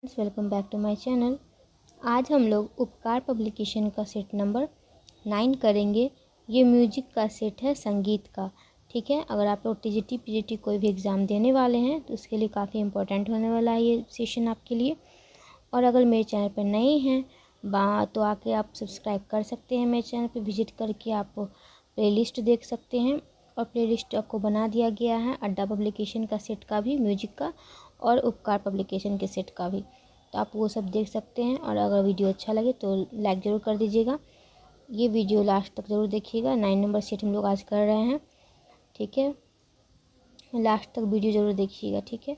Welcome back to my channel. आज हम लोग उपकार पब्लिकेशन का सेट नंबर 9 करेंगे। ये म्यूजिक का सेट है, संगीत का। ठीक है, अगर आप लोग टीजीटी पीजीटी कोई भी एग्ज़ाम देने वाले हैं तो उसके लिए काफ़ी इंपॉर्टेंट होने वाला है ये सेशन आपके लिए। और अगर मेरे चैनल पर नए हैं तो आके आप सब्सक्राइब कर सकते हैं। मेरे चैनल पर विजिट करके आप प्लेलिस्ट देख सकते हैं, और प्लेलिस्ट आपको बना दिया गया है अड्डा पब्लिकेशन का सेट का भी, म्यूजिक का, और उपकार पब्लिकेशन के सेट का भी। तो आप वो सब देख सकते हैं। और अगर वीडियो अच्छा लगे तो लाइक ज़रूर कर दीजिएगा। ये वीडियो लास्ट तक ज़रूर देखिएगा। 9 नंबर सेट हम लोग आज कर रहे हैं। ठीक है, लास्ट तक वीडियो ज़रूर देखिएगा। ठीक है,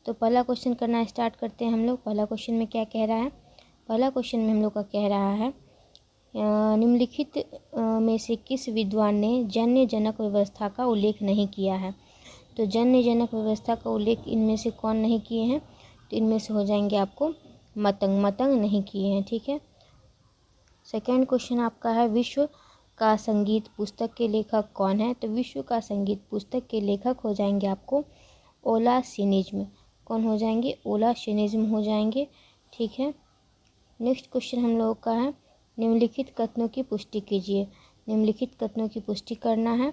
तो पहला क्वेश्चन करना स्टार्ट करते हैं हम लोग। पहला क्वेश्चन में क्या कह रहा है? पहला क्वेश्चन में हम लोग का कह रहा है निम्नलिखित में से किस विद्वान ने जन्य जनक व्यवस्था का उल्लेख नहीं किया है? तो जन्य जनक व्यवस्था का उल्लेख इनमें से कौन नहीं किए हैं? तो इनमें से हो जाएंगे आपको मतंग नहीं किए हैं। ठीक है, सेकेंड क्वेश्चन आपका है विश्व का संगीत पुस्तक के लेखक कौन है? तो विश्व का संगीत पुस्तक के लेखक हो जाएंगे आपको ओला सिनिज्म। कौन हो जाएंगे? ओला सिनिज्म हो जाएंगे। ठीक है, नेक्स्ट क्वेश्चन हम लोगों का है निम्नलिखित कथनों की पुष्टि कीजिए। निम्नलिखित कथनों की पुष्टि करना है।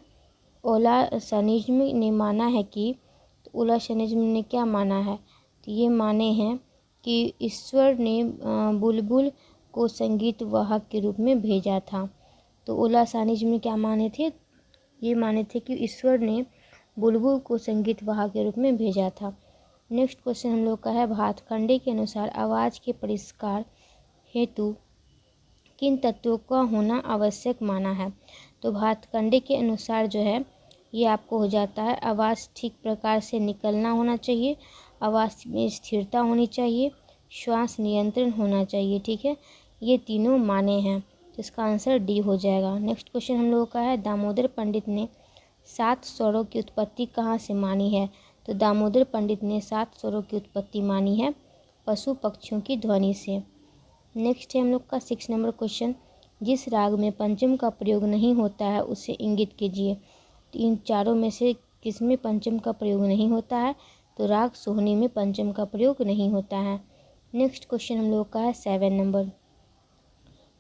ओला सनिज्म ने माना है कि, तो ओला सनिज्म ने क्या माना है? तो ये माने हैं कि ईश्वर ने बुलबुल को संगीत वाहक के रूप में भेजा था। तो ओला सनिज्म ने क्या माने थे? ये माने थे कि ईश्वर ने बुलबुल को संगीत वाहक के रूप में भेजा था। नेक्स्ट क्वेश्चन हम लोग का है भातखंडे के अनुसार आवाज़ के परिष्कार हेतु किन तत्वों का होना आवश्यक माना है? तो भातखंडे के अनुसार जो है ये आपको हो जाता है आवाज़ ठीक प्रकार से निकलना होना चाहिए, आवाज़ में स्थिरता होनी चाहिए, श्वास नियंत्रण होना चाहिए। ठीक है, ये तीनों माने हैं, तो इसका आंसर डी हो जाएगा। नेक्स्ट क्वेश्चन हम लोगों का है दामोदर पंडित ने 7 स्वरों की उत्पत्ति कहाँ से मानी है? तो दामोदर पंडित ने 7 स्वरों की उत्पत्ति मानी है पशु पक्षियों की ध्वनि से। नेक्स्ट है हम लोग का 6 नंबर क्वेश्चन जिस राग में पंचम का प्रयोग नहीं होता है उसे इंगित कीजिए। तो इन चारों में से किसमें पंचम का प्रयोग नहीं होता है? तो राग सोहनी में पंचम का प्रयोग नहीं होता है। नेक्स्ट क्वेश्चन हम लोग का है 7 नंबर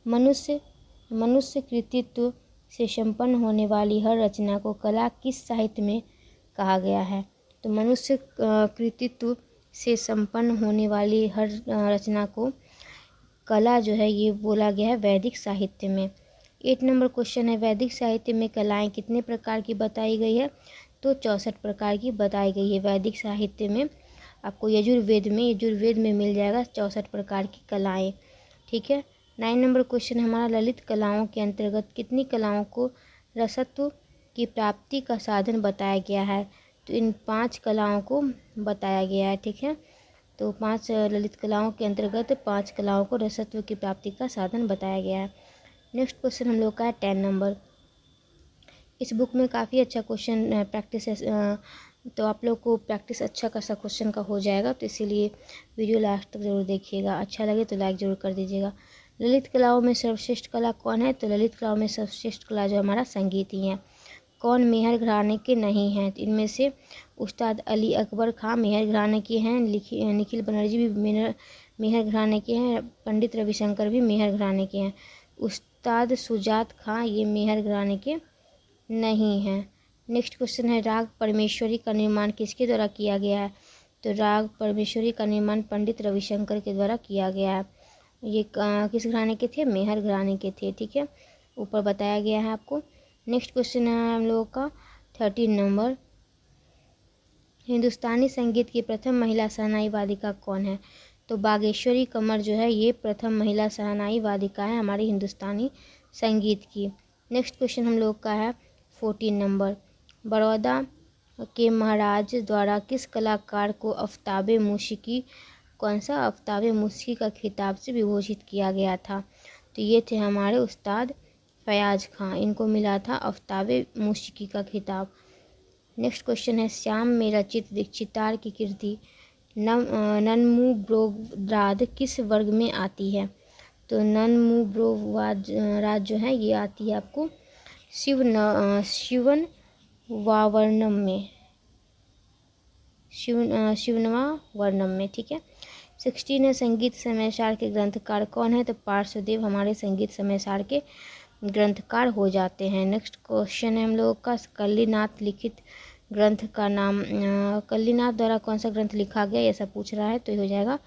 मनुष्य कृतित्व से संपन्न होने वाली हर रचना को कला किस साहित्य में कहा गया है? तो मनुष्य कृतित्व से संपन्न होने वाली हर रचना को कला जो है ये बोला गया है वैदिक साहित्य में। 8 नंबर क्वेश्चन है वैदिक साहित्य में कलाएं कितने प्रकार की बताई गई है? तो 64 प्रकार की बताई गई है वैदिक साहित्य में। आपको यजुर्वेद में मिल जाएगा 64 प्रकार की कलाएं। ठीक है, 9 नंबर क्वेश्चन हमारा ललित कलाओं के अंतर्गत कितनी कलाओं को रसत्व की प्राप्ति का साधन बताया गया है? तो इन 5 कलाओं को बताया गया है। ठीक है, तो 5 ललित कलाओं के अंतर्गत 5 कलाओं को रसत्व की प्राप्ति का साधन बताया गया है। नेक्स्ट क्वेश्चन हम लोग का है 10 नंबर। इस बुक में काफ़ी अच्छा क्वेश्चन प्रैक्टिस है, तो आप लोग को प्रैक्टिस अच्छा खासा क्वेश्चन का हो जाएगा, तो इसीलिए वीडियो लास्ट तक ज़रूर देखिएगा। अच्छा लगे तो लाइक ज़रूर कर दीजिएगा। ललित कलाओं में सर्वश्रेष्ठ कला कौन है? तो ललित कलाओं में सर्वश्रेष्ठ कला जो हमारा संगीत ही है। कौन मेहर घराने के नहीं हैं? तो इनमें से उस्ताद अली अकबर खां मेहर घराने के हैं, निखिल बनर्जी भी मेहर घराने के हैं, पंडित रविशंकर भी मेहर घराने के हैं। उस्ताद सुजात खां ये मेहर घराने के नहीं हैं। नेक्स्ट क्वेश्चन है राग परमेश्वरी का निर्माण किसके द्वारा किया गया है? तो राग परमेश्वरी का निर्माण पंडित रविशंकर के द्वारा किया गया है। ये किस घराने के थे? मेहर घराने के थे। ठीक है, ऊपर बताया गया है आपको। नेक्स्ट क्वेश्चन है हम लोगों का 13 नंबर हिंदुस्तानी संगीत की प्रथम महिला शहनाई वादिका कौन है? तो बागेश्वरी कमर जो है ये प्रथम महिला शहनाई वादिका है हमारी हिंदुस्तानी संगीत की। नेक्स्ट क्वेश्चन हम लोग का है 14 नंबर बड़ौदा के महाराज द्वारा किस कलाकार को आफ्ताबे मूसिकी का खिताब से विभूषित किया गया था? तो ये थे हमारे उस्ताद फयाज खां, इनको मिला था आफ्ताबे मूसिकी का खिताब। नेक्स्ट क्वेश्चन है श्याम में रचित दीक्षितार की कृति नन्मुब्रोवाद किस वर्ग में आती है? तो नन्मुब्रोवाद जो है ये आती है आपको शिवन वावर्णम में, शिवनवा वर्णम में। ठीक है, 16 है संगीत समयसार के ग्रंथकार कौन है? तो पार्श्वदेव हमारे संगीत समयसार के ग्रंथकार हो जाते हैं। नेक्स्ट क्वेश्चन है हम लोगों का कल्लीनाथ लिखित ग्रंथ का नाम, कल्लीनाथ द्वारा कौन सा ग्रंथ लिखा गया, ऐसा पूछ रहा है, तो ये हो जाएगा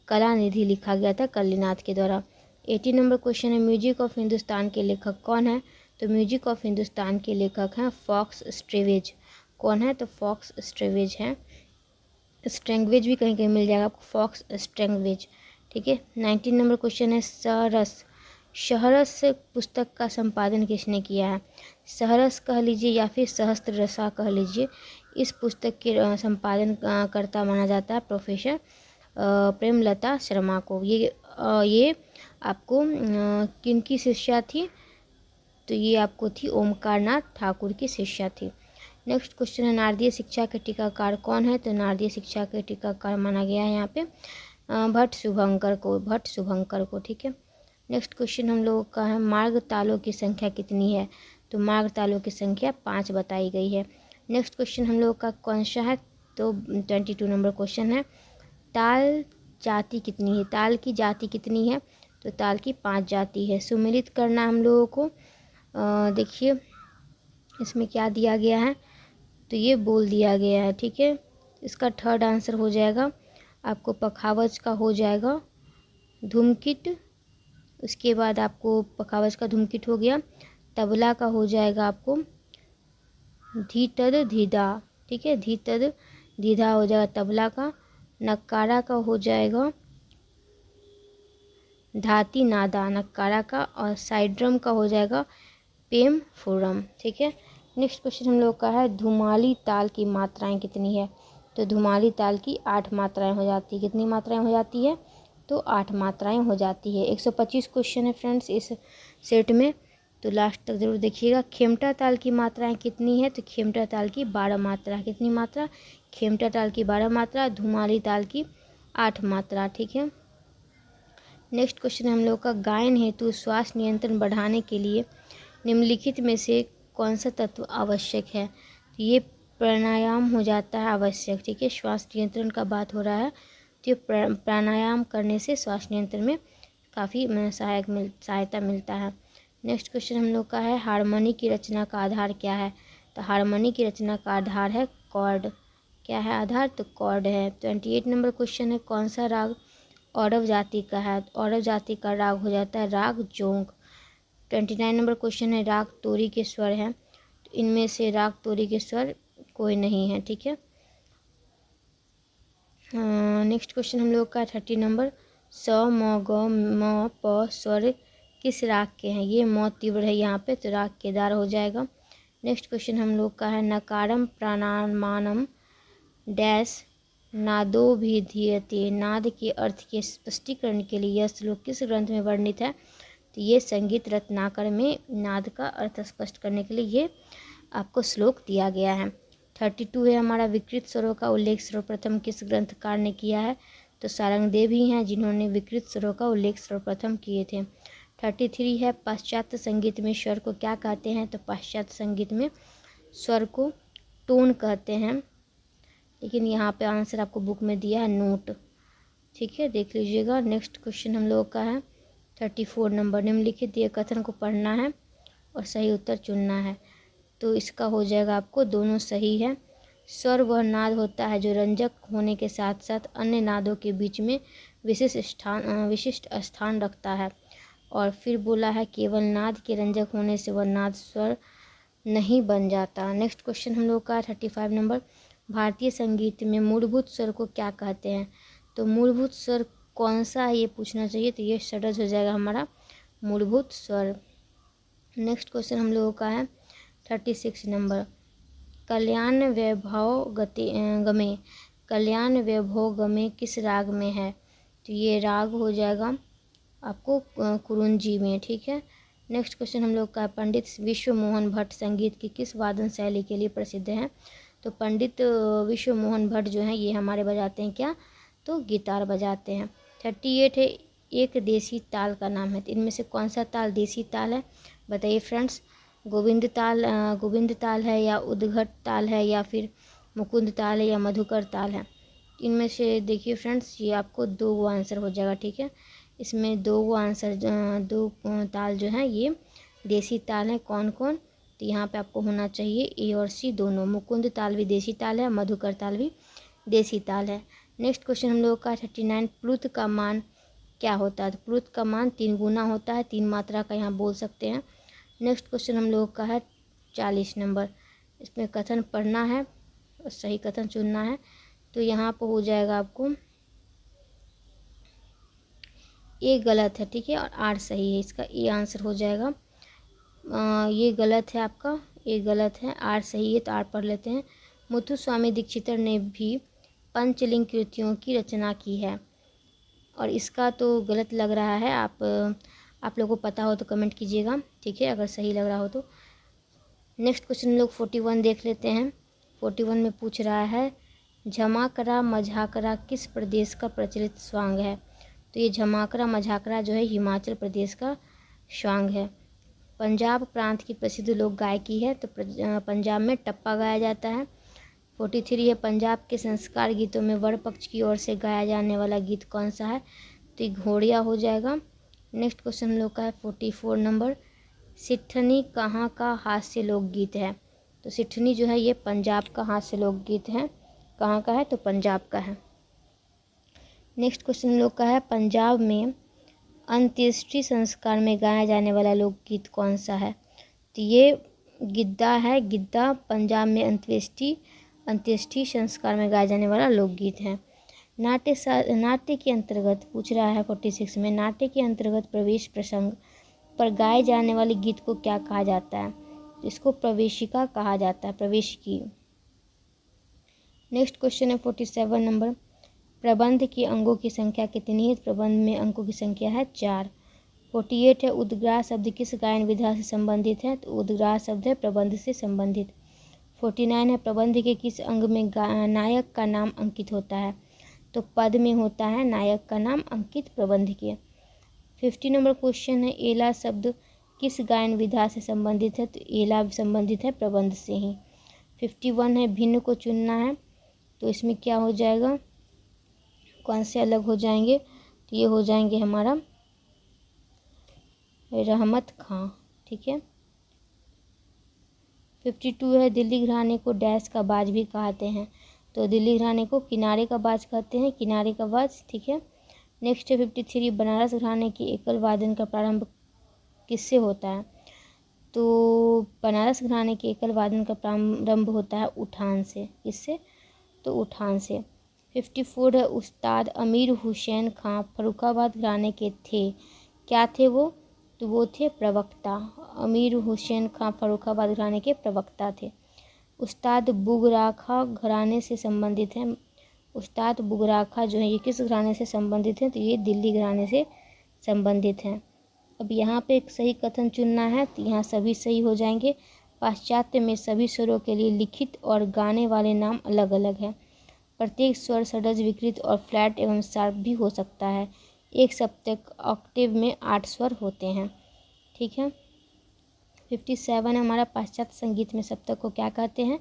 कलानिधि लिखा गया था कल्लीनाथ के द्वारा। 80 नंबर क्वेश्चन है म्यूजिक ऑफ हिंदुस्तान के लेखक कौन है? तो म्यूजिक ऑफ हिंदुस्तान के लेखक हैं फॉक्स स्ट्रेवेज। कौन है? तो फॉक्स स्ट्रेवेज हैं। स्ट्रेंगवेज भी कहीं कहीं मिल जाएगा आपको, फॉक्स स्ट्रेंगवेज। ठीक है। 19 नंबर क्वेश्चन है सहरस, सहरस पुस्तक का संपादन किसने किया है? सहरस कह लीजिए या फिर सहस्त्र रसा कह लीजिए, इस पुस्तक के संपादन करता माना जाता है प्रोफेसर प्रेमलता शर्मा को। ये आपको किनकी शिष्या थी? तो ये आपको थी ओमकार नाथ ठाकुर की शिष्या थी। नेक्स्ट क्वेश्चन है नारदीय शिक्षा के टीकाकार कौन है? तो नारदीय शिक्षा के टीकाकार माना गया है यहाँ पे भट्ट शुभंकर को, भट्ट शुभंकर को। ठीक है। नेक्स्ट क्वेश्चन हम लोगों का है मार्ग तालों की संख्या कितनी है? तो मार्ग तालों की संख्या 5 बताई गई है। नेक्स्ट क्वेश्चन हम लोगों का कौन सा है? तो 22 नंबर क्वेश्चन है ताल जाति कितनी है? ताल की जाति कितनी है? तो ताल की 5 जाति है। सुमिलित करना हम लोगों को, देखिए इसमें क्या दिया गया है, तो ये बोल दिया गया है। ठीक है। इसका थर्ड आंसर हो जाएगा आपको पखावज का हो जाएगा धूमकिट, उसके बाद आपको पखावज का धूमकिट हो गया, तबला का हो जाएगा आपको धीतद धीदा। ठीक है। धीतद धीधा हो जाएगा तबला का। नक्कारा का हो जाएगा धाती नादा नक्कारा का, और साइड ड्रम का हो जाएगा पेम फुरम। ठीक है। नेक्स्ट क्वेश्चन हम लोग का है धुमाली ताल की मात्राएं कितनी है? तो धुमाली ताल की 8 मात्राएं हो जाती है। कितनी मात्राएं हो जाती है? तो 8 मात्राएं हो जाती है। 125 क्वेश्चन है फ्रेंड्स इस सेट में, तो लास्ट तक ज़रूर देखिएगा। खेमटा ताल की मात्राएं कितनी है? तो खेमटा ताल की 12 मात्रा। कितनी मात्रा? खेमटा ताल की 12 मात्रा, धुमाली ताल की 8 मात्रा। ठीक है। नेक्स्ट क्वेश्चन हम लोग का गायन हेतु श्वास नियंत्रण बढ़ाने के लिए निम्नलिखित में से कौन सा तत्व आवश्यक है? तो ये प्राणायाम हो जाता है आवश्यक। ठीक है। श्वास नियंत्रण का बात हो रहा है, तो प्राणायाम करने से श्वास नियंत्रण में काफ़ी सहायता मिलता है। नेक्स्ट क्वेश्चन हम लोग का है हारमोनी की रचना का आधार क्या है? तो हारमोनी की रचना का आधार है कॉर्ड। क्या है आधार? तो कॉर्ड है। 28 नंबर क्वेश्चन है कौन सा राग औरव जाति का है? औरव जाति का राग हो जाता है राग जोंक। 29 नंबर क्वेश्चन है राग तोरी के स्वर हैं? तो इनमें से राग तोरी के स्वर कोई नहीं है। ठीक है। नेक्स्ट क्वेश्चन हम लोग का 30 नंबर स म ग म प स्वर किस राग के हैं? ये म तीव्र है यहाँ पे, तो राग केदार हो जाएगा। नेक्स्ट क्वेश्चन हम लोग का है नकारम प्राणामानम डैश नादोभिधीयते। नाद के अर्थ के स्पष्टीकरण के लिए यह श्लोक किस ग्रंथ में वर्णित है? तो ये संगीत रत्नाकर में नाद का अर्थ स्पष्ट करने के लिए ये आपको श्लोक दिया गया है। 32 है हमारा विकृत स्वरों का उल्लेख सर्वप्रथम किस ग्रंथकार ने किया है? तो सारंगदेव ही हैं जिन्होंने विकृत स्वरों का उल्लेख सर्वप्रथम किए थे। 33 है पाश्चात्य संगीत में स्वर को क्या कहते हैं? तो पाश्चात्य संगीत में स्वर को टोन कहते हैं, लेकिन यहाँ पे आंसर आपको बुक में दिया है नोट। ठीक है, देख लीजिएगा। नेक्स्ट क्वेश्चन हम लोग का है 34 नंबर निम्नलिखित दिए कथन को पढ़ना है और सही उत्तर चुनना है। तो इसका हो जाएगा आपको दोनों सही है। स्वर वह नाद होता है जो रंजक होने के साथ साथ अन्य नादों के बीच में विशिष्ट स्थान रखता है। और फिर बोला है केवल नाद के रंजक होने से वह नाद स्वर नहीं बन जाता। नेक्स्ट क्वेश्चन हम लोग का 35 नंबर भारतीय संगीत में मूलभूत स्वर को क्या कहते हैं? तो मूलभूत स्वर कौन सा है ये पूछना चाहिए, तो ये षड्ज हो जाएगा हमारा मूलभूत स्वर। नेक्स्ट क्वेश्चन हम लोगों का है 36 नंबर कल्याण वैभव गमे। कल्याण वैभव गमे किस राग में है? तो ये राग हो जाएगा आपको कुरुंजी में। ठीक है। नेक्स्ट क्वेश्चन हम लोग का पंडित विश्व मोहन भट्ट संगीत की किस वादन शैली के लिए प्रसिद्ध हैं? तो पंडित विश्व मोहन भट्ट जो हैं ये हमारे बजाते हैं क्या? तो गिटार बजाते हैं। 38 है एक देसी ताल का नाम है। तो इनमें से कौन सा ताल देसी ताल है बताइए फ्रेंड्स? गोविंद ताल है या उद्घट ताल है या फिर मुकुंद ताल है या मधुकर ताल है? इनमें से देखिए फ्रेंड्स, ये आपको 2 आंसर हो जाएगा, ठीक है। इसमें 2 आंसर, 2 ताल जो है ये देसी ताल है। कौन कौन? तो यहाँ पे आपको होना चाहिए ए और सी दोनों। मुकुंद ताल भी देसी ताल है, मधुकर ताल भी देसी ताल है। नेक्स्ट क्वेश्चन हम लोग का 39, प्लुत का मान क्या होता है? तो प्लुत का मान 3 गुना होता है, 3 मात्रा का यहाँ बोल सकते हैं। नेक्स्ट क्वेश्चन हम लोग का है 40 नंबर। इसमें कथन पढ़ना है और सही कथन चुनना है। तो यहाँ पर हो जाएगा आपको ए गलत है, ठीक है, और आर सही है। इसका ए आंसर हो जाएगा। ये गलत है आपका, ए गलत है, आर सही है, तो आर पढ़ लेते हैं। मुथुस्वामी दीक्षितर ने भी पंचलिंग कृतियों की रचना की है, और इसका तो गलत लग रहा है। आप लोगों को पता हो तो कमेंट कीजिएगा, ठीक है, अगर सही लग रहा हो तो। नेक्स्ट क्वेश्चन हम लोग 41 देख लेते हैं। 41 में पूछ रहा है झमाकरा मझाकरा किस प्रदेश का प्रचलित स्वांग है? तो ये झमाकरा मझाकरा जो है हिमाचल प्रदेश का स्वांग है। पंजाब प्रांत की प्रसिद्ध लोक गायकी है, तो पंजाब में टप्पा गाया जाता है। 43 है पंजाब के संस्कार गीतों में वर पक्ष की ओर से गाया जाने वाला गीत कौन सा है? तो ये घोड़िया हो जाएगा। नेक्स्ट क्वेश्चन हम लोग का है 44 नंबर। सिट्ठनी कहाँ का हास्य लोकगीत है? तो सिट्ठनी जो है ये पंजाब का हास्य लोकगीत है। कहाँ का है? तो पंजाब का है। नेक्स्ट क्वेश्चन हम लोग का है पंजाब में अंत्येष्टि संस्कार में गाया जाने वाला लोकगीत कौन सा है? तो ये गिद्दा है। गिद्दा पंजाब में अंत्येष्टि संस्कार में गाया जाने वाला लोकगीत है। नाट्य के अंतर्गत पूछ रहा है 46 में, नाट्य के अंतर्गत प्रवेश प्रसंग पर गाए जाने वाले गीत को क्या कहा जाता है? तो इसको प्रवेशिका कहा जाता है, प्रवेशिकी। नेक्स्ट क्वेश्चन है 47 नंबर। प्रबंध के अंगों की संख्या कितनी है? प्रबंध में अंकों की संख्या है 4। 48 है उद्ग्राह शब्द किस गायन विधा से संबंधित है? तो उद्ग्राह शब्द है प्रबंध से संबंधित। 49 है प्रबंध के किस अंग में नायक का नाम अंकित होता है? तो पद में होता है नायक का नाम अंकित प्रबंध के। 50 नंबर क्वेश्चन है एला शब्द किस गायन विधा से संबंधित है? तो एला संबंधित है प्रबंध से ही। 51 है भिन्न को चुनना है, तो इसमें क्या हो जाएगा, कौन से अलग हो जाएंगे? तो ये हो जाएंगे हमारा रहमत खां, ठीक है। 52 है दिल्ली घराने को डैश का बाज भी कहते हैं? तो दिल्ली घराने को किनारे का बाज कहते हैं, किनारे का बाज, ठीक है। नेक्स्ट है 53 बनारस घराने की एकल वादन का प्रारंभ किससे होता है? तो बनारस घराने के एकल वादन का प्रारंभ होता है उठान से। किससे? तो उठान से। 54 है उस्ताद अमीर हुसैन खां फर्रुखाबाद घराने के थे, क्या थे वो? तो वो थे प्रवक्ता। अमीर हुसैन खां फर्रुखाबाद घराने के प्रवक्ता थे। उस्ताद बुगराखा घराने से संबंधित हैं। उस्ताद बुगराखा जो है ये किस घराने से संबंधित हैं? तो ये दिल्ली घराने से संबंधित हैं। अब यहाँ पे एक सही कथन चुनना है, तो यहाँ सभी सही हो जाएंगे। पाश्चात्य में सभी स्वरों के लिए लिखित और गाने वाले नाम अलग अलग हैं। प्रत्येक स्वर षड्ज विकृत और फ्लैट एवं शार्प भी हो सकता है। एक सप्तक ऑक्टेव में 8 स्वर होते हैं, ठीक है। 57 हमारा पाश्चात्य संगीत में सप्तक को क्या कहते हैं?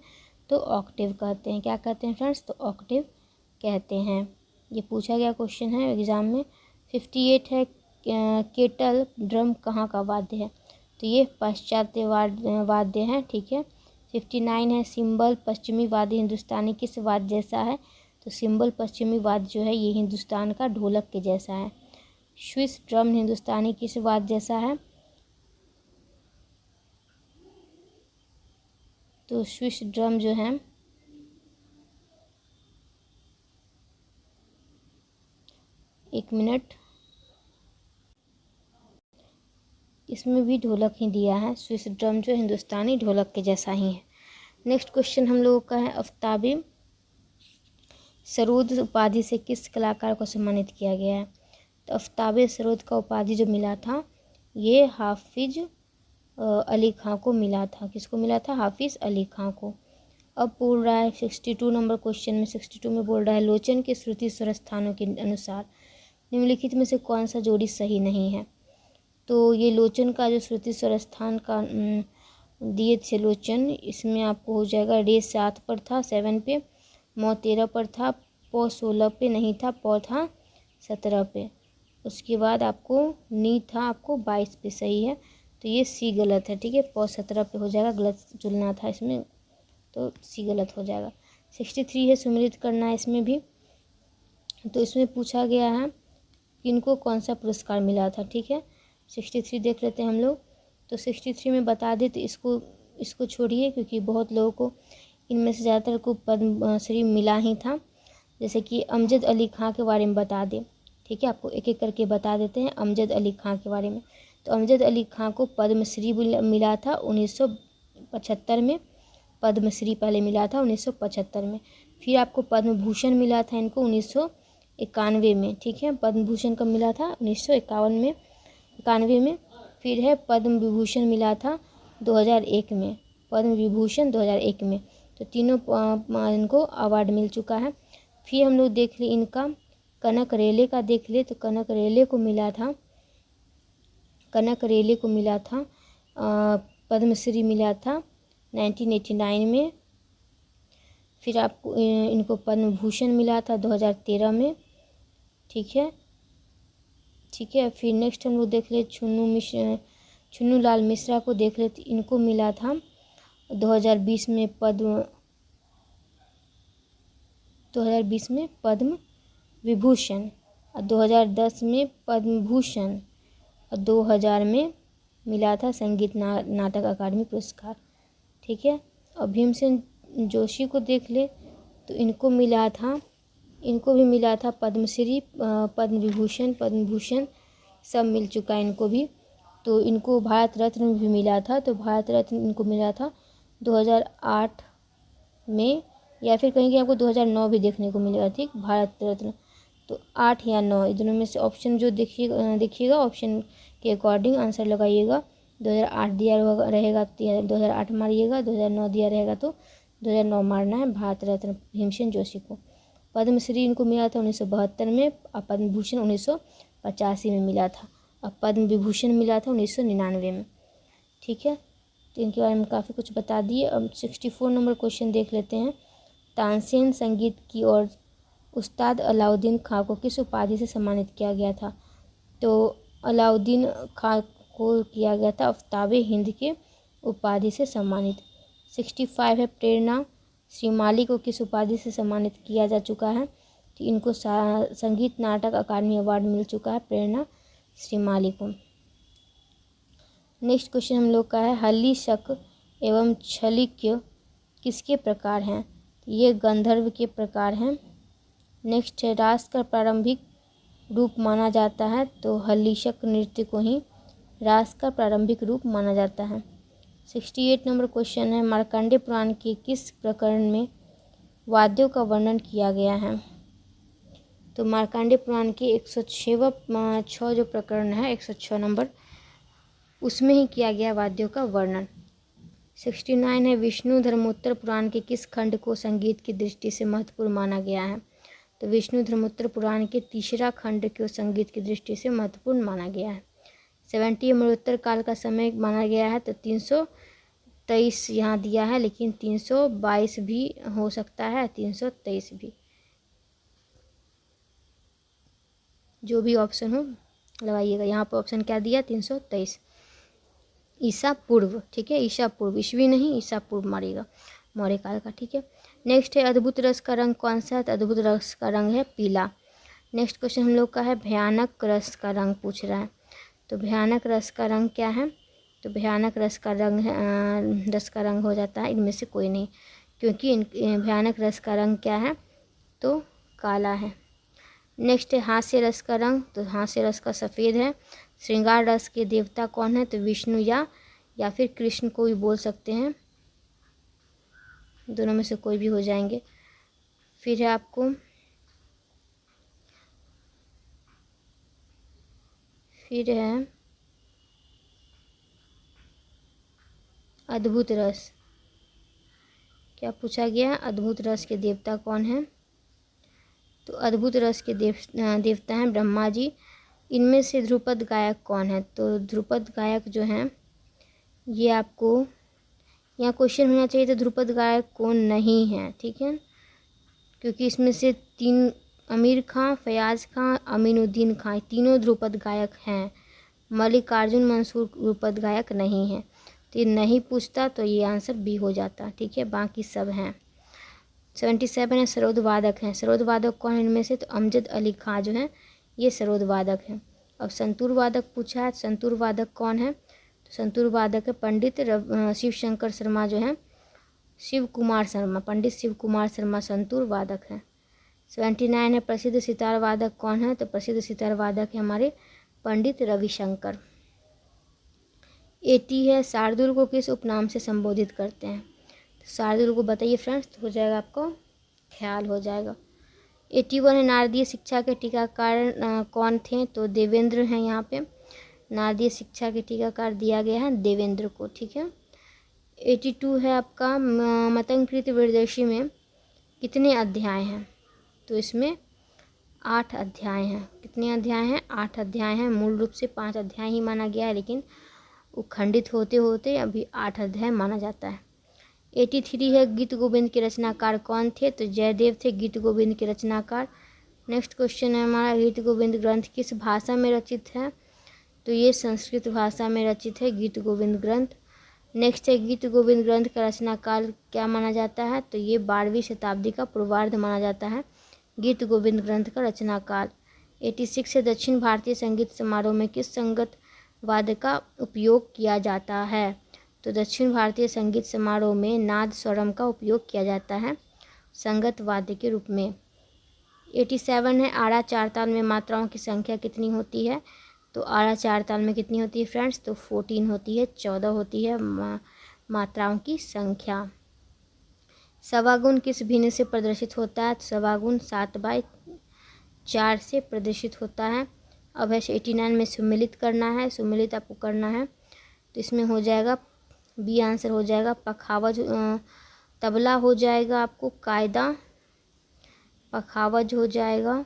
तो ऑक्टेव कहते हैं। क्या कहते हैं फ्रेंड्स? तो ऑक्टेव कहते हैं। ये पूछा गया क्वेश्चन है एग्जाम में। 58 है केटल ड्रम कहाँ का वाद्य है? तो ये पाश्चात्य वाद्य है, ठीक है। 59 है सिंबल पश्चिमी वाद्य हिंदुस्तानी किस वाद्य जैसा है? तो सिंबल पश्चिमी वाद्य जो है ये हिंदुस्तान का ढोलक के जैसा है। स्विस ड्रम हिंदुस्तानी किस वाद्य जैसा है? तो स्विस ड्रम जो है एक मिनट, इसमें भी ढोलक ही दिया है। स्विस ड्रम जो हिंदुस्तानी ढोलक के जैसा ही है। नेक्स्ट क्वेश्चन हम लोगों का है आफ्ताबी सरोद उपाधि से किस कलाकार को सम्मानित किया गया है? तो आफ्ताबी सरोद का उपाधि जो मिला था ये हाफिज अली खां को मिला था। किसको मिला था? हाफिज अली खां को। अब बोल रहा है 62 नंबर क्वेश्चन में, 62 में बोल रहा है लोचन के श्रुति स्वर स्थानों के अनुसार निम्नलिखित में से कौन सा जोड़ी सही नहीं है? तो ये लोचन का जो श्रुति स्वर स्थान का दिए थे लोचन, इसमें आपको हो जाएगा रे 7 पर था 7 पे, मौ 13 पर था पौ 16 पे नहीं था, पौ था 17 पे। उसके बाद आपको नी था आपको 22 पे, सही है। तो ये सी गलत है, ठीक है। पौ 17 पे हो जाएगा, गलत चुनना था इसमें, तो सी गलत हो जाएगा। 63 है सुमिलित करना है इसमें भी। तो इसमें पूछा गया है कि इनको कौन सा पुरस्कार मिला था, ठीक है। 63 देख लेते हैं हम लोग। तो 63 में बता दें तो इसको छोड़िए, क्योंकि बहुत लोगों को इनमें से ज़्यादातर को पद्मश्री मिला ही था। जैसे कि अमजद अली खां के बारे में बता दें, ठीक है। आपको एक एक करके बता देते हैं अमजद अली खां के बारे में। तो अमजद अली खां को पद्मश्री मिला था 1975 में। पद्मश्री पहले मिला था 1975 में। फिर आपको पद्म भूषण मिला था इनको 1991 में, ठीक है। पद्म भूषण कब मिला था? 1991 में। फिर है पद्म विभूषण मिला था 2001 में, पद्म विभूषण 2001 में। तो तीनों इनको अवार्ड मिल चुका है। फिर हम लोग देख ले इनका कनक रेले का देख ले, तो कनक रेले को मिला था पद्मश्री मिला था 1989 में। फिर आपको इनको पद्म भूषण मिला था 2013 में, ठीक है। फिर नेक्स्ट हम लोग देख ले छुन्नू लाल मिश्रा को देख ले, तो इनको मिला था 2020 में पद्म विभूषण, और 2010 में पद्म भूषण, और 2000 में मिला था संगीत नाटक अकादमी पुरस्कार, ठीक है। और भीमसेन जोशी को देख ले, तो इनको भी मिला था पद्मश्री, पद्म विभूषण, पद्म भूषण सब मिल चुका है इनको भी। तो इनको भारत रत्न भी मिला था, तो भारत रत्न इनको मिला था 2008 में, या फिर कहीं आपको 2009 भी देखने को मिलेगा, ठीक। भारत रत्न तो 8 या 9 दोनों में से ऑप्शन जो देखिएगा ऑप्शन के अकॉर्डिंग आंसर लगाइएगा। 2008 दिया रहेगा तो 2008 मारिएगा, 2009 दिया रहेगा तो 2009 मारना है। भारत रत्न भीमसेन जोशी को। पद्मश्री इनको मिला था 1972 में, और पद्म भूषण 1985 में मिला था, और पद्म विभूषण मिला था 1999 में, ठीक है। तो इनके बारे में काफ़ी कुछ बता दिए। अब 64 नंबर क्वेश्चन देख लेते हैं। तानसेन संगीत की और उस्ताद अलाउद्दीन खां को किस उपाधि से सम्मानित किया गया था? तो अलाउद्दीन खां को किया गया था आफ्ताबे हिंद के उपाधि से सम्मानित। 65 है प्रेरणा श्रीमाली को किस उपाधि से सम्मानित किया जा चुका है? तो इनको संगीत नाटक अकादमी अवार्ड मिल चुका है प्रेरणा श्रीमाली को। नेक्स्ट क्वेश्चन हम लोग का है हल्ली शक एवं छलिक्य किसके प्रकार हैं? ये गंधर्व के प्रकार हैं। नेक्स्ट है रास का प्रारंभिक रूप माना जाता है, तो हल्लीशक नृत्य को ही रास का प्रारंभिक रूप माना जाता है। 68 नंबर क्वेश्चन है मार्कंडेय पुराण के किस प्रकरण में वाद्यों का वर्णन किया गया है? तो मार्कंडेय पुराण के 106 जो प्रकरण है 106 नंबर, उसमें ही किया गया वाद्यों का वर्णन। 69 है विष्णु धर्मोत्तर पुराण के किस खंड को संगीत की दृष्टि से महत्वपूर्ण माना गया है? तो विष्णु धर्मोत्तर पुराण के तीसरा खंड को संगीत की दृष्टि से महत्वपूर्ण माना गया है। 70 मरणोत्तर काल का समय माना गया है, तो 323 यहाँ दिया है, लेकिन 322 भी हो सकता है, 323 भी, जो भी ऑप्शन हो लगाइएगा। यहाँ पर ऑप्शन क्या दिया? 323 ईसा पूर्व, ठीक है। ईसा पूर्व, ईस्वी नहीं, ईसा पूर्व मारेगा, मौर्य काल का, ठीक है। नेक्स्ट है अद्भुत रस का रंग कौन सा है? तो अद्भुत रस का रंग है पीला। नेक्स्ट क्वेश्चन हम लोग का है भयानक रस का रंग पूछ रहा है, तो भयानक रस का रंग क्या है? तो भयानक रस का रंग है रस का रंग हो जाता है इनमें से कोई नहीं, क्योंकि भयानक रस का रंग क्या है? तो काला है। नेक्स्ट है हास्य रस का रंग, तो हास्य रस का सफ़ेद है। श्रृंगार रस के देवता कौन है? तो विष्णु या फिर कृष्ण को भी बोल सकते हैं, दोनों में से कोई भी हो जाएंगे। फिर है आपको अद्भुत रस, क्या पूछा गया? अद्भुत रस के देवता कौन है? तो अद्भुत रस के देवता हैं ब्रह्मा जी। इनमें से ध्रुपद गायक कौन है? तो ध्रुपद गायक जो हैं, ये आपको यहाँ क्वेश्चन होना चाहिए तो ध्रुपद गायक कौन नहीं है, ठीक है, क्योंकि इसमें से तीन आमिर खां, फयाज़ खां, अमीनुद्दीन खां, तीनों ध्रुपद गायक हैं। मल्लिकार्जुन मंसूर ध्रुपद गायक नहीं है। तो ये नहीं पूछता तो ये आंसर बी हो जाता। ठीक है, बाकी सब हैं। 77 है सरोद वादक हैं। सरोद वादक कौन है इनमें से? तो अमजद अली खां जो हैं ये सरोद वादक हैं। अब संतूर वादक पूछा है, संतूर वादक कौन है? तो संतूर वादक है पंडित शिव शंकर शर्मा जो हैं, शिव कुमार शर्मा, पंडित शिव कुमार शर्मा संतूर वादक हैं। 79 है प्रसिद्ध सितार वादक कौन है? तो प्रसिद्ध सितार वादक है हमारे पंडित रविशंकर। 80 है शार्दुल को किस उपनाम से संबोधित करते हैं? तो शार्दुल को बताइए फ्रेंड्स, तो हो जाएगा आपको ख्याल हो जाएगा। 81 है नारदीय शिक्षा के टीकाकार कौन थे? तो देवेंद्र हैं यहाँ पे। नारदीय शिक्षा के टीकाकार दिया गया है देवेंद्र को। ठीक है। 82 है आपका मतंगकृत विरदेशी में कितने अध्याय हैं? तो इसमें 8 अध्याय हैं। कितने अध्याय हैं? 8 अध्याय हैं। मूल रूप से 5 अध्याय ही माना गया है, लेकिन वो खंडित होते होते अभी 8 अध्याय माना जाता है। 83 है गीत गोविंद के रचनाकार कौन थे? तो जयदेव थे गीत गोविंद के रचनाकार। नेक्स्ट क्वेश्चन है हमारा, गीत गोविंद ग्रंथ किस भाषा में रचित है? तो ये संस्कृत भाषा में रचित है गीत गोविंद ग्रंथ। नेक्स्ट है गीत गोविंद ग्रंथ का रचनाकाल क्या माना जाता है? तो ये 12वीं शताब्दी का पूर्वार्ध माना जाता है गीत गोविंद ग्रंथ का रचनाकाल। 86 है दक्षिण भारतीय संगीत समारोह में किस संगत वाद्य का उपयोग किया जाता है? तो दक्षिण भारतीय संगीत समारोह में नाद स्वरम का उपयोग किया जाता है संगत वाद्य के रूप में। 87 है आड़ा चार ताल में मात्राओं की संख्या कितनी होती है? तो आड़ा चार ताल में कितनी होती है फ्रेंड्स? तो 14 होती है, 14 होती है मात्राओं की संख्या। सवागुण किस भिन्न से प्रदर्शित होता है? तो सवागुण 7/4 से प्रदर्शित होता है। अब है 89 में सुमिलित करना है, सुमिलित आपको करना है, तो इसमें हो जाएगा बी आंसर हो जाएगा पखावज, तबला हो जाएगा आपको कायदा, पखावज हो जाएगा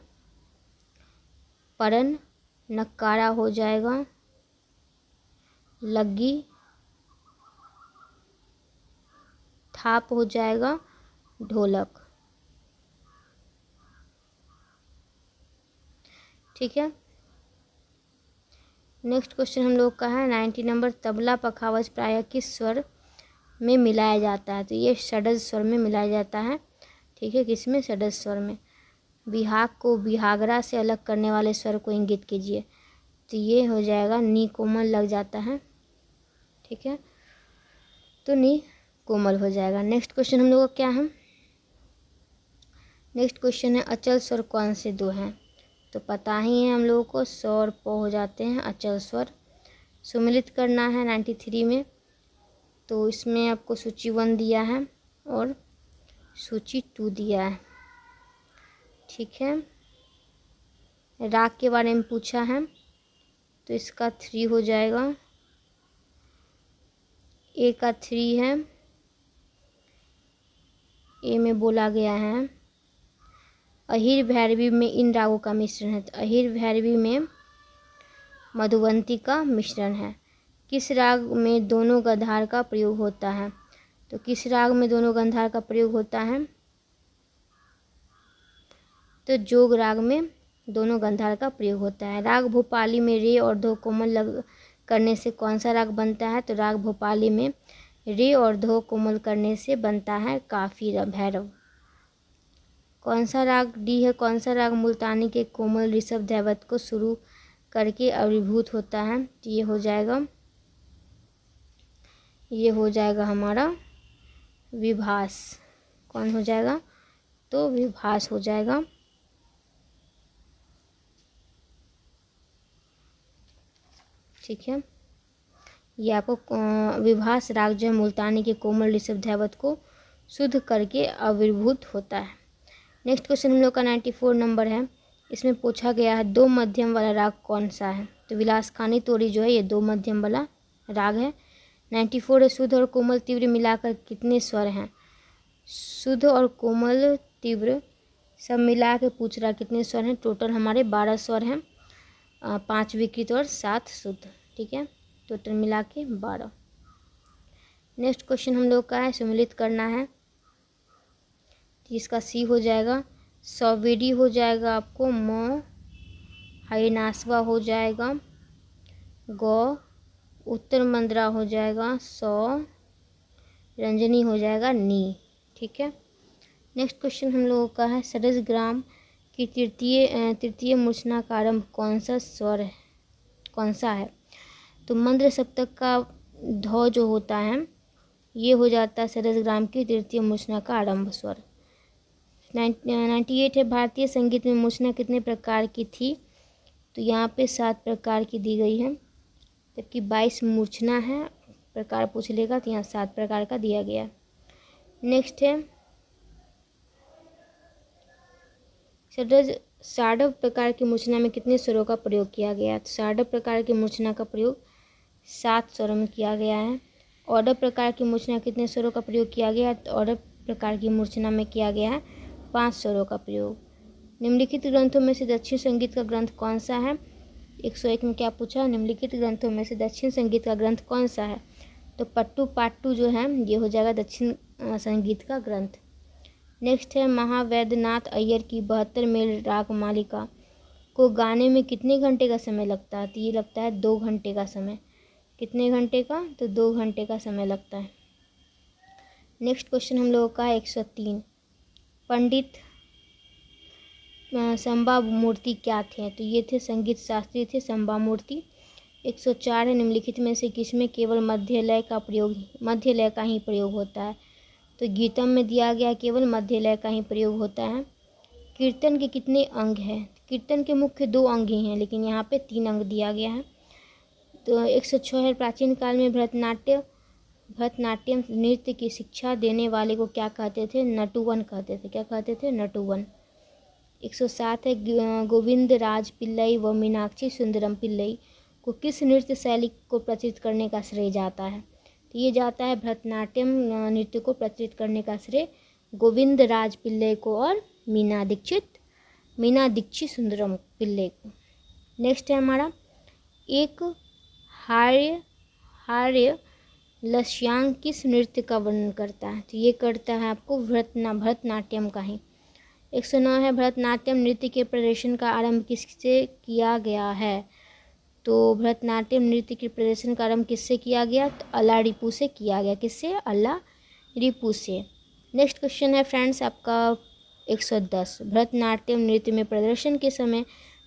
परन, नक्कारा हो जाएगा लग्गी, थाप हो जाएगा ढोलक। ठीक है। नेक्स्ट क्वेश्चन हम लोग का है 90 नंबर, तबला पखावज प्रायः किस स्वर में मिलाया जाता है? तो ये षडज स्वर में मिलाया जाता है। ठीक है, किसमें? षडज स्वर में। बिहाग को बिहागरा से अलग करने वाले स्वर को इंगित कीजिए। तो ये हो जाएगा नी कोमल लग जाता है। ठीक है, तो नी कोमल हो जाएगा। नेक्स्ट क्वेश्चन हम लोग का क्या है? नेक्स्ट क्वेश्चन है अचल स्वर कौन से दो हैं? तो पता ही है हम लोगों को, स और प हो जाते हैं अचल स्वर। सुमिलित करना है 93 में, तो इसमें आपको सूची 1 दिया है और सूची 2 दिया है। ठीक है, राग के बारे में पूछा है, तो इसका 3 हो जाएगा। ए का 3 है, ए में बोला गया है अहिर भैरवी में इन रागों का मिश्रण है। तो अहिर भैरवी में मधुवंती का मिश्रण है। किस राग में दोनों गंधार का प्रयोग होता है? तो किस राग में दोनों गंधार का प्रयोग होता है? तो जोग राग में दोनों गंधार का प्रयोग होता है। राग भोपाली में रे और धो कोमल लग करने से कौन सा राग बनता है? तो राग भोपाली में रे और धो कोमल करने से बनता है काफी भैरव। कौन सा राग डी है? कौन सा राग मुल्तानी के कोमल ऋषभ दैवत को शुरू करके आविर्भूत होता है? तो ये हो जाएगा हमारा विभास। कौन हो जाएगा? तो विभास हो जाएगा। ठीक है, ये आपको विभास राग जो है मुल्तानी के कोमल ऋषभ दैवत को शुद्ध करके आविर्भूत होता है। नेक्स्ट क्वेश्चन हम लोग का 94 नंबर है, इसमें पूछा गया है दो मध्यम वाला राग कौन सा है? तो विलासखानी तोड़ी जो है ये दो मध्यम वाला राग है। 94 है शुद्ध और कोमल तीव्र मिलाकर कितने स्वर हैं? शुद्ध और कोमल तीव्र सब मिला के पूछ रहा कितने स्वर हैं? टोटल हमारे 12 स्वर हैं, 5 विकृत और 7 शुद्ध। ठीक है, टोटल मिला के 12। नेक्स्ट क्वेश्चन हम लोग का है सुमिलित करना है, इसका सी हो जाएगा सौवेरी हो जाएगा आपको, म हरिनासवा हो जाएगा, गौ उत्तर मंद्रा हो जाएगा, सौ रंजनी हो जाएगा, नी। ठीक है। नेक्स्ट क्वेश्चन हम लोगों का है, सरसग्राम की तृतीय मूर्छना का आरंभ कौन सा स्वर है, कौन सा है? तो मंद्र सप्तक का धौ जो होता है ये हो जाता है सरसग्राम की तृतीय मूर्छना का आरंभ स्वर। 98 है, भारतीय संगीत में मूर्छना कितने प्रकार की थी? तो यहाँ पे 7 प्रकार की दी गई है, जबकि 22 मूर्छना है, प्रकार पूछ लेगा तो यहाँ 7 प्रकार का दिया गया है। नेक्स्ट है, सार्धव प्रकार की मूर्छना में कितने स्वरों का प्रयोग किया गया है? तो सार्धव प्रकार की मूर्छना का प्रयोग 7 स्वरों में किया गया है। ऑर्डर प्रकार की मूर्छना कितने स्वरों का प्रयोग किया गया है? तो ऑर्डर प्रकार की मूर्छना में किया गया है 5 स्वरों का प्रयोग। निम्नलिखित ग्रंथों में से दक्षिण संगीत का ग्रंथ कौन सा है? 101 में क्या पूछा? निम्नलिखित ग्रंथों में से दक्षिण संगीत का ग्रंथ कौन सा है? तो पट्टू पाट्टू जो है ये हो जाएगा दक्षिण संगीत का ग्रंथ। नेक्स्ट है, महावैद्यनाथ अय्यर की 72 मेल राग मालिका को गाने में कितने घंटे का समय लगता है? तो ये लगता है 2 घंटे का समय। कितने घंटे का? तो 2 घंटे का समय लगता है। नेक्स्ट क्वेश्चन हम लोगों का है 103, पंडित संबा मूर्ति क्या थे? तो ये थे संगीत शास्त्री थे संबा मूर्ति। 104 है, निम्नलिखित में से किसमें केवल मध्य लय का ही प्रयोग होता है? तो गीतम में दिया गया केवल मध्य लय का ही प्रयोग होता है। कीर्तन के कितने अंग हैं? कीर्तन के मुख्य 2 अंग ही हैं, लेकिन यहाँ पे 3 अंग दिया गया है। तो 106 है, प्राचीन काल में भरतनाट्यम नृत्य की शिक्षा देने वाले को क्या कहते थे? नटुवन कहते थे। क्या कहते थे? नटुवन। 107 है, गोविंद राज पिल्लई व मीनाक्षी सुंदरम पिल्लई को किस नृत्य शैली को प्रचलित करने का श्रेय जाता है? तो ये जाता है भरतनाट्यम नृत्य को प्रचलित करने का श्रेय गोविंद राज पिल्लई को और मीना दीक्षित सुंदरम पिल्लई को। नेक्स्ट है हमारा, एक हार्य लक्ष्यांग किस नृत्य का वर्णन करता है? तो ये करता है आपको भरतनाट्यम का ही। 109 है, भरतनाट्यम नृत्य के प्रदर्शन का आरंभ किससे किया गया है? तो भरतनाट्यम नृत्य के प्रदर्शन का आरंभ किससे किया गया? तो अल्लारिपू से किया गया। किससे? अल्लारिपू से। नेक्स्ट क्वेश्चन है फ्रेंड्स आपका 110, भरतनाट्यम नृत्य में प्रदर्शन के समय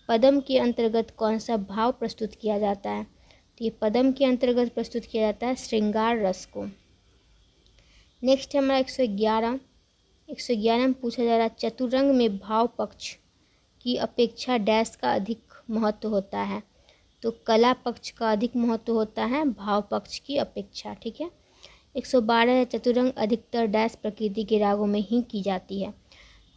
पदम के अंतर्गत कौन सा भाव प्रस्तुत किया जाता है? तो ये पदम के अंतर्गत प्रस्तुत किया जाता है श्रृंगार रस को। नेक्स्ट है हमारा 111 में पूछा जा रहा है, चतुरंग में भाव पक्ष की अपेक्षा डैश का अधिक महत्व होता है? तो कला पक्ष का अधिक महत्व होता है भाव पक्ष की अपेक्षा। ठीक है। 112 है, चतुरंग अधिकतर डैश प्रकृति के रागों में ही की जाती है?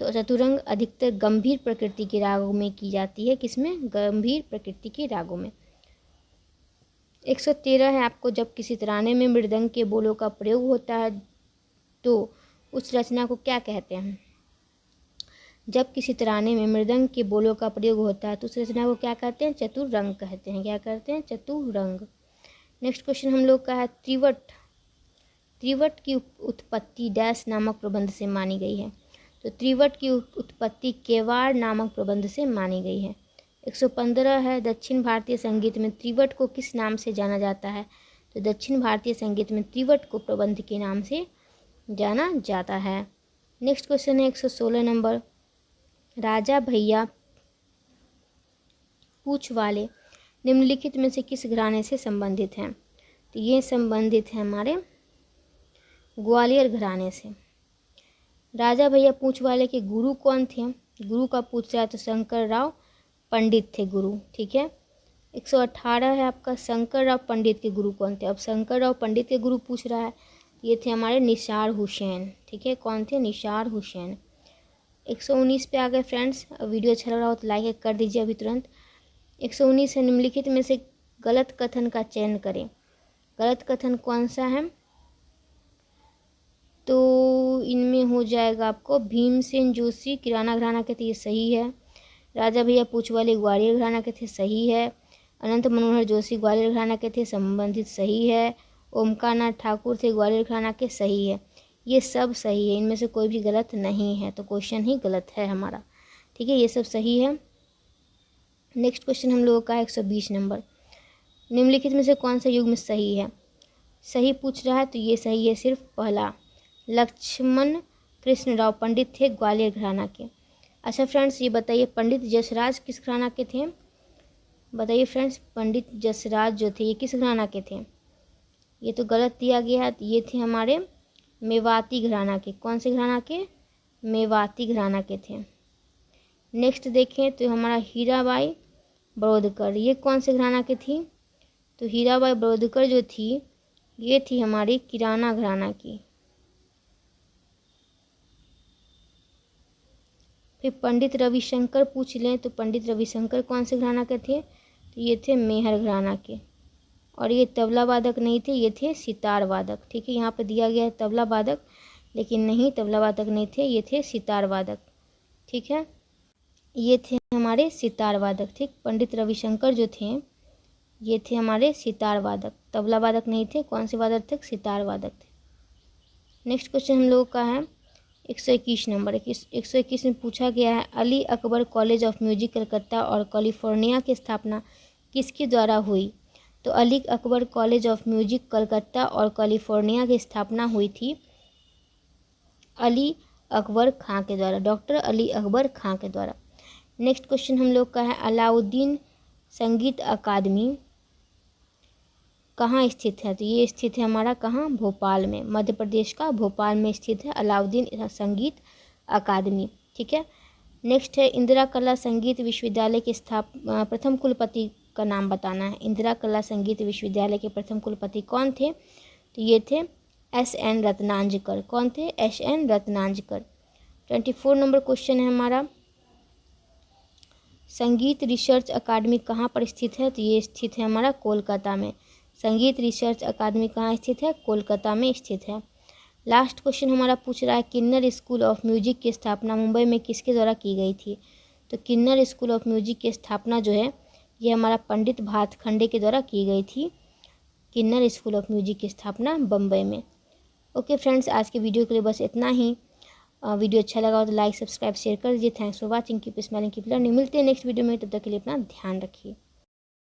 तो चतुरंग अधिकतर गंभीर प्रकृति के रागों में की जाती है। किसमें? गंभीर प्रकृति के रागों में। 113 है आपको, जब किसी तराने में मृदंग के बोलों का प्रयोग होता है तो उस रचना को क्या कहते हैं? जब किसी तराने में मृदंग के बोलों का प्रयोग होता है तो उस रचना को क्या कहते हैं? चतुरंग कहते हैं। क्या कहते हैं? चतुरंग। नेक्स्ट क्वेश्चन हम लोग का है, त्रिवट की उत्पत्ति डैश नामक प्रबंध से मानी गई है? तो त्रिवट की उत्पत्ति केवाड़ नामक प्रबंध से मानी गई है। 115 है, दक्षिण भारतीय संगीत में त्रिवट को किस नाम से जाना जाता है? तो दक्षिण भारतीय संगीत में त्रिवट को प्रबंध के नाम से जाना जाता है। नेक्स्ट क्वेश्चन है 116 नंबर, राजा भैया पूछ वाले निम्नलिखित में से किस घराने से संबंधित हैं? तो ये संबंधित है हमारे ग्वालियर घराने से। राजा भैया पूछ वाले के गुरु कौन थे? गुरु का पूछ रहा है तो शंकर राव पंडित थे गुरु। ठीक है। 118 है आपका, शंकर राव पंडित के गुरु कौन थे? अब शंकर राव पंडित के गुरु पूछ रहा है, ये थे हमारे निसार हुसैन। ठीक है। कौन थे? निसार हुसैन। 119 पे आ गए फ्रेंड्स। वीडियो अच्छा लग रहा हो तो लाइक कर दीजिए अभी तुरंत। 119 है, निम्नलिखित में से गलत कथन का चयन करें। गलत कथन कौन सा है? तो इनमें हो जाएगा आपको भीमसेन जोशी किराना घराना के थे, ये सही है। राजा भैया पूछ वाले ग्वालियर घराना के थे, सही है। अनंत मनोहर जोशी ग्वालियर घराना के थे, संबंधित, सही है। ओमकार नाथ ठाकुर थे ग्वालियर घराना के, सही है। ये सब सही है, इनमें से कोई भी गलत नहीं है, तो क्वेश्चन ही गलत है हमारा। ठीक है, ये सब सही है। नेक्स्ट क्वेश्चन हम लोगों का है 120 नंबर। निम्नलिखित में से कौन सा युग्म सही है? सही पूछ रहा है तो ये सही है सिर्फ पहला। लक्ष्मण कृष्णराव पंडित थे ग्वालियर घराना के। अच्छा फ्रेंड्स, ये बताइए पंडित जसराज किस घराना के थे? बताइए फ्रेंड्स, पंडित जसराज जो थे ये किस घराना के थे? ये तो गलत दिया गया है। ये थे हमारे मेवाती घराना के। कौन से घराना के? मेवाती घराना के थे। नेक्स्ट देखें तो हमारा हीराबाई बड़ौदकर, ये कौन से घराना की थी? तो हीराबाई बड़ौदकर जो थी ये थी हमारी किराना घराना की। फिर पंडित रविशंकर पूछ लें तो पंडित रविशंकर कौन से घराना के थे? तो ये थे मेहर घराना के। और ये तबला वादक नहीं थे, ये थे सितार वादक। ठीक है, यहाँ पे दिया गया है तबला वादक, लेकिन नहीं, तबला वादक नहीं थे, ये थे सितार वादक। ठीक है, ये थे हमारे सितार वादक। ठीक, पंडित रविशंकर जो थे ये थे हमारे सितार वादक, तबला वादक नहीं थे। कौन से वादक थे? सितार वादक थे। नेक्स्ट क्वेश्चन हम लोगों का है 121 नंबर। 121 में पूछा गया है Ali Akbar college of music Calcutta और कैलिफोर्निया की स्थापना किसके द्वारा हुई? तो Ali Akbar college of music Calcutta और कैलिफोर्निया की स्थापना हुई थी अली अकबर खां के द्वारा, डॉक्टर अली अकबर खां के द्वारा। नेक्स्ट क्वेश्चन हम लोग का है अलाउद्दीन संगीत अकादमी कहाँ स्थित है? तो ये स्थित है हमारा कहाँ? भोपाल में, मध्य प्रदेश का भोपाल में स्थित है अलाउद्दीन संगीत अकादमी। ठीक है, नेक्स्ट है इंदिरा कला संगीत विश्वविद्यालय के प्रथम कुलपति का नाम बताना है। इंदिरा कला संगीत विश्वविद्यालय के प्रथम कुलपति कौन थे? तो ये थे S.N. रत्नांजकर। कौन थे? S.N. रत्नांजकर। 24 नंबर क्वेश्चन है हमारा संगीत रिसर्च अकादमी कहाँ पर स्थित है? तो ये स्थित है हमारा कोलकाता में। संगीत रिसर्च अकादमी कहाँ स्थित है? कोलकाता में स्थित है। लास्ट क्वेश्चन हमारा पूछ रहा है किन्नर स्कूल ऑफ म्यूजिक की स्थापना मुंबई में किसके द्वारा की गई थी? तो किन्नर स्कूल ऑफ म्यूजिक की स्थापना जो है ये हमारा पंडित भातखंडे के द्वारा की गई थी। किन्नर स्कूल ऑफ म्यूजिक की स्थापना बम्बई में। ओके फ्रेंड्स, आज के वीडियो के लिए बस इतना ही। वीडियो अच्छा लगा हो तो लाइक सब्सक्राइब शेयर कर दीजिए। Thanks for watching, keep smiling keep learning. मिलते हैं नेक्स्ट वीडियो में, तब तक के लिए अपना ध्यान रखिए।